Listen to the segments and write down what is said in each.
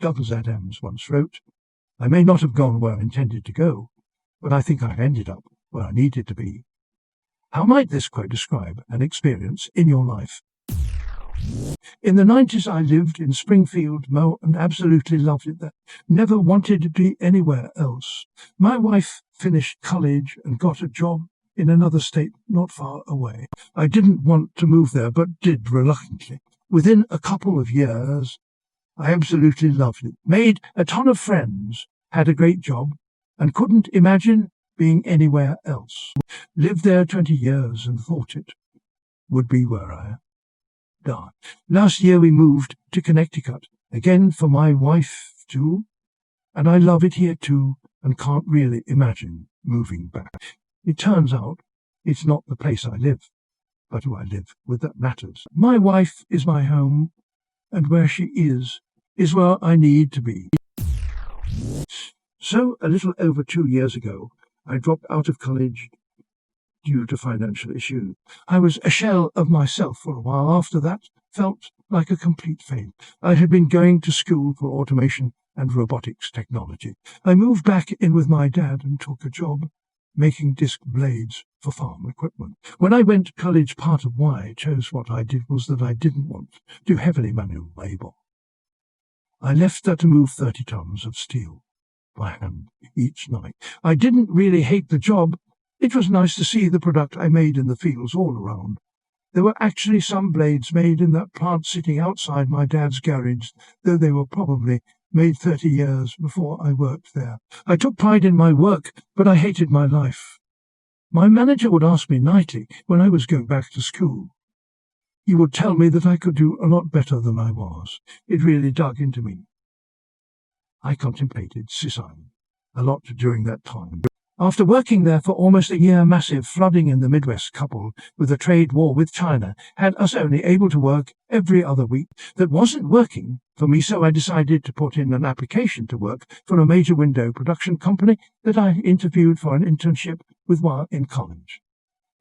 Douglas Adams once wrote, "I may not have gone where I intended to go, but I think I ended up where I needed to be." How might this quote describe an experience in your life? In the 90s, I lived in Springfield MO and absolutely loved it there. Never wanted to be anywhere else. My wife finished college and got a job in another state not far away. I didn't want to move there, but did reluctantly. Within a couple of years, I absolutely loved it. Made a ton of friends, had a great job, and couldn't imagine being anywhere else. Lived there 20 years and thought it would be where I died. Last year we moved to Connecticut, again for my wife too, and I love it here too and can't really imagine moving back. It turns out it's not the place I live, but who I live with that matters. My wife is my home, and where she is where I need to be. So, a little over 2 years ago, I dropped out of college due to financial issues. I was a shell of myself for a while. After that, felt like a complete failure. I had been going to school for automation and robotics technology. I moved back in with my dad and took a job making disc blades for farm equipment. When I went to college, part of why I chose what I did was that I didn't want to do heavily manual labor. I left there to move 30 tons of steel by hand each night. I didn't really hate the job. It was nice to see the product I made in the fields all around. There were actually some blades made in that plant sitting outside my dad's garage, though they were probably made 30 years before I worked there. I took pride in my work, but I hated my life. My manager would ask me nightly when I was going back to school. He would tell me that I could do a lot better than I was. It really dug into me. I contemplated suicide a lot during that time. After working there for almost a year, massive flooding in the Midwest coupled with a trade war with China had us only able to work every other week. That wasn't working for me, so I decided to put in an application to work for a major window production company that I interviewed for an internship with while in college.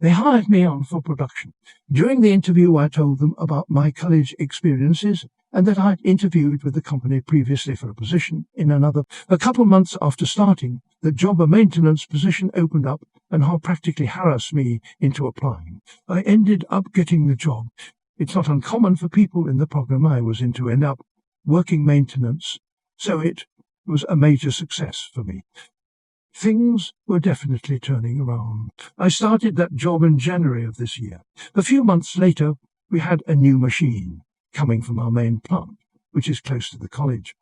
They hired me on for production. During the interview, I told them about my college experiences and that I'd interviewed with the company previously for a position in another. A couple months after starting, the job, a maintenance position, opened up and practically harassed me into applying. I ended up getting the job. It's not uncommon for people in the program I was in to end up working maintenance, so it was a major success for me. Things were definitely turning around. I started that job in January of this year. A few months later, we had a new machine coming from our main plant, which is close to the college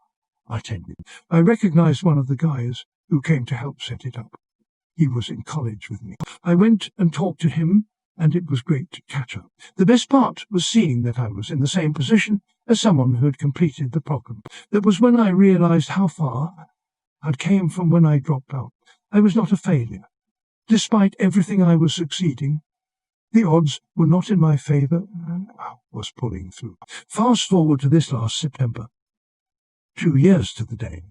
I attended. I recognized one of the guys who came to help set it up. He was in college with me. I went and talked to him, and it was great to catch up. The best part was seeing that I was in the same position as someone who had completed the program. That was when I realized how far I'd came from when I dropped out. I was not a failure. Despite everything, I was succeeding. The odds were not in my favor, and I was pulling through. Fast forward to this last September. 2 years to the day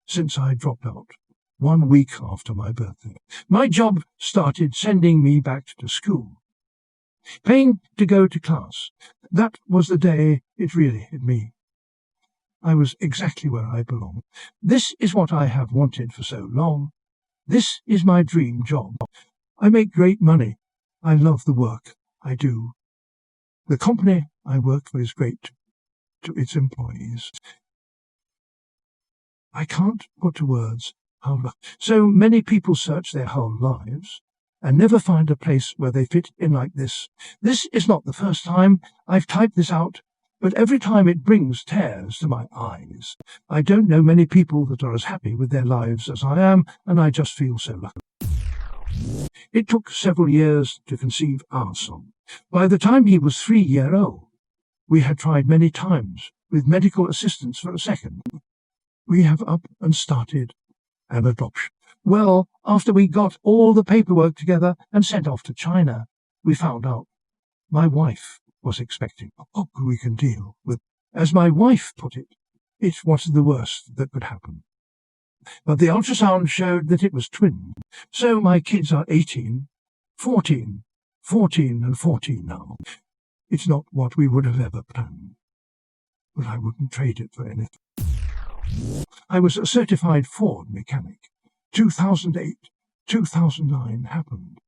since I dropped out, 1 week after my birthday. My job started sending me back to school, paying to go to class. That was the day it really hit me. I was exactly where I belonged. This is what I have wanted for so long. This is my dream job. I make great money. I love the work I do. The company I work for is great to its employees. I can't put to words how lucky. So many people search their whole lives and never find a place where they fit in like this. This is not the first time I've typed this out, but every time it brings tears to my eyes. I don't know many people that are as happy with their lives as I am, and I just feel so lucky. It took several years to conceive our son. By the time he was 3 years old, we had tried many times with medical assistance for a second. We have up and started an adoption. Well, after we got all the paperwork together and sent off to China, we found out my wife was expecting. Oh, we can deal with. As my wife put it, it was the worst that could happen. But the ultrasound showed that it was twin. So my kids are 18, 14, 14 and 14 now. It's not what we would have ever planned, but I wouldn't trade it for anything. I was a certified Ford mechanic. 2008, 2009 happened,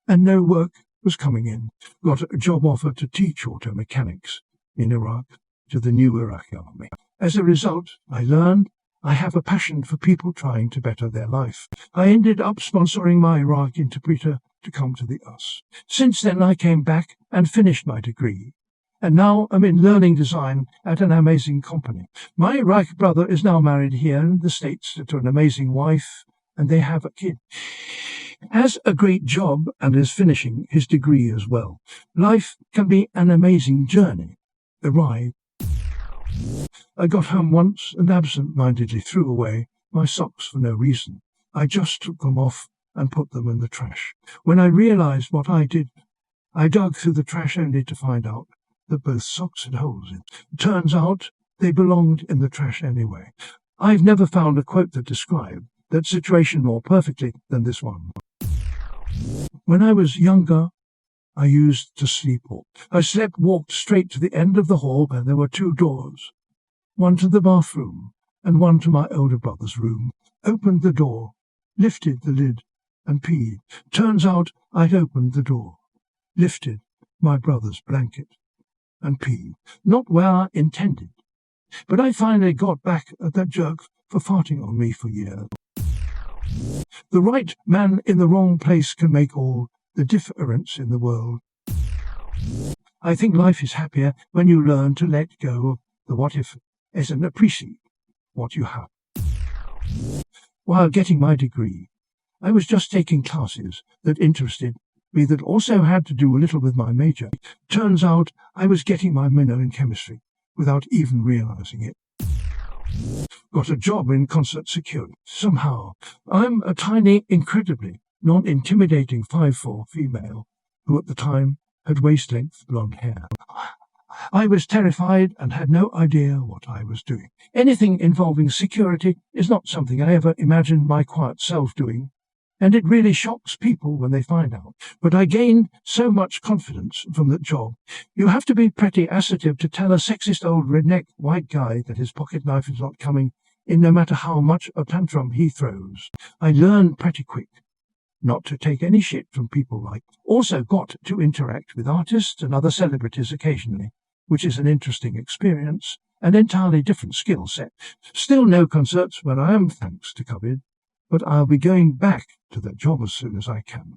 and no work was coming in. Got a job offer to teach auto mechanics in Iraq to the new Iraqi army. As a result, I learned I have a passion for people trying to better their life. I ended up sponsoring my Iraq interpreter to come to the US. Since then I came back and finished my degree, and now I'm in learning design at an amazing company. My Iraq brother is now married here in the States to an amazing wife, and they have a kid. Has a great job and is finishing his degree as well. Life can be an amazing journey. The ride. I got home once and absent-mindedly threw away my socks for no reason. I just took them off and put them in the trash. When I realized what I did, I dug through the trash only to find out that both socks had holes in. Turns out they belonged in the trash anyway. I've never found a quote that described that situation more perfectly than this one. When I was younger, I used to sleepwalk. I walked straight to the end of the hall where there were two doors, one to the bathroom and one to my older brother's room. Opened the door, lifted the lid, and peed. Turns out I'd opened the door, lifted my brother's blanket, and peed. Not where I intended, but I finally got back at that jerk for farting on me for years. The right man in the wrong place can make all the difference in the world. I think life is happier when you learn to let go of the what if and appreciate what you have. While getting my degree, I was just taking classes that interested me that also had to do a little with my major. Turns out I was getting my minor in chemistry without even realizing it. Got a job in concert security. Somehow, I'm a tiny, incredibly non-intimidating 5'4" female who at the time had waist-length blonde hair. I was terrified and had no idea what I was doing. Anything involving security is not something I ever imagined my quiet self doing, and it really shocks people when they find out. But I gained so much confidence from that job. You have to be pretty assertive to tell a sexist old redneck white guy that his pocket knife is not coming in no matter how much a tantrum he throws. I learned pretty quick not to take any shit from people like. Also got to interact with artists and other celebrities occasionally, which is an interesting experience, an entirely different skill set. Still no concerts where I am, thanks to COVID, but I'll be going back to that job as soon as I can.